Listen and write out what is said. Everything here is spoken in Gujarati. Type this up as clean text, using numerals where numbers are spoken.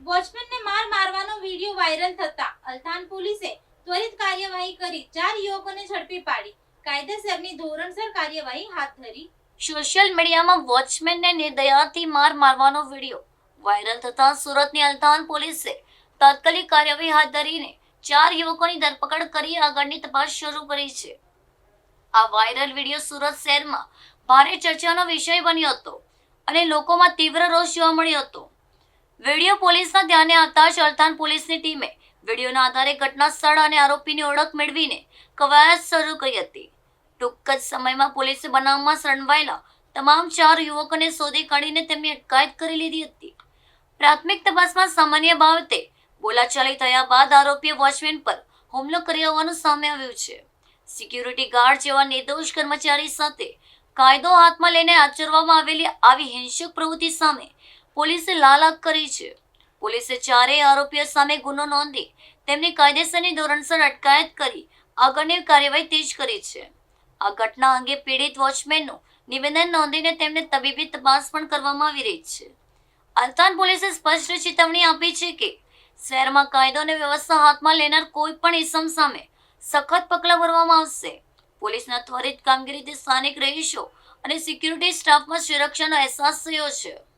વોચમેનને મારવાનો વિડીયો વાયરલ થતા અલથાણ પોલીસે ત્વરિત કાર્યવાહી કરી 4 યુવકોને ઝડપી પાડી કાયદેસરની ધોરણસર કાર્યવાહી હાથ ધરી. સોશિયલ મીડિયામાં વોચમેનને નિર્દયતાથી મારવાનો વિડીયો વાયરલ થતા સુરતની અલથાણ પોલીસે તાત્કાલિક કાર્યવાહી હાથ ધરીને 4 યુવકોની ધરપકડ કરી આગળની તપાસ શરૂ કરી છે. આ વાયરલ વિડીયો સુરત શહેરમાં ભારે ચર્ચાનો વિષય બન્યો હતો અને લોકોમાં તીવ્ર રોષ જોવા મળ્યો હતો. વિડીયો પોલીસના ધ્યાને આવતા જ અલથાણ પોલીસની ટીમે વિડીયોના આધારે ઘટના સ્થળ અને આરોપીની ઓળખ મેળવીને કવાયત શરૂ કરી હતી. ટૂંક જ સમયમાં પોલીસે બનાવમાં સંડવાયેલા તમામ 4 યુવકોને શોધી કાઢીને તેમની અટકાયત કરી લીધી હતી. પ્રાથમિક તપાસમાં સામાન્ય બાબતે બોલાચાલી થયા બાદ આરોપીએ વોચમેન પર હુમલો કર્યો હોવાનું સામે આવ્યું છે. સિક્યુરિટી ગાર્ડ જેવા નિર્દોષ કર્મચારી સાથે કાયદો હાથમાં લઈને આચરવામાં આવેલી આવી હિંસક પ્રવૃત્તિ સામે પોલીસે લાલ આંખ કરી છે. પોલીસે 4 આરોપીઓ સામે ગુનો નોંધી તેમની કાયદેસરની ધોરણસર અટકાયત કરી આગળની કાર્યવાહી તેજ કરી છે. આ ઘટના અંગે પીડિત વોચમેનનું નિવેદન નોંધીને તેમને તબીબી તપાસ પણ કરવામાં આવી રહી છે. અલથાણ પોલીસે સ્પષ્ટ ચેતવણી આપી છે કે શહેરમાં કાયદો અને વ્યવસ્થા હાથમાં લેનાર કોઈ પણ ઇસમ સામે સખત પગલાં ભરવામાં આવશે. પોલીસના ત્વરિત કામગીરીથી સ્થાનિક રહીશો અને સિક્યુરિટી સ્ટાફમાં સુરક્ષાનો અહેસાસ થયો છે.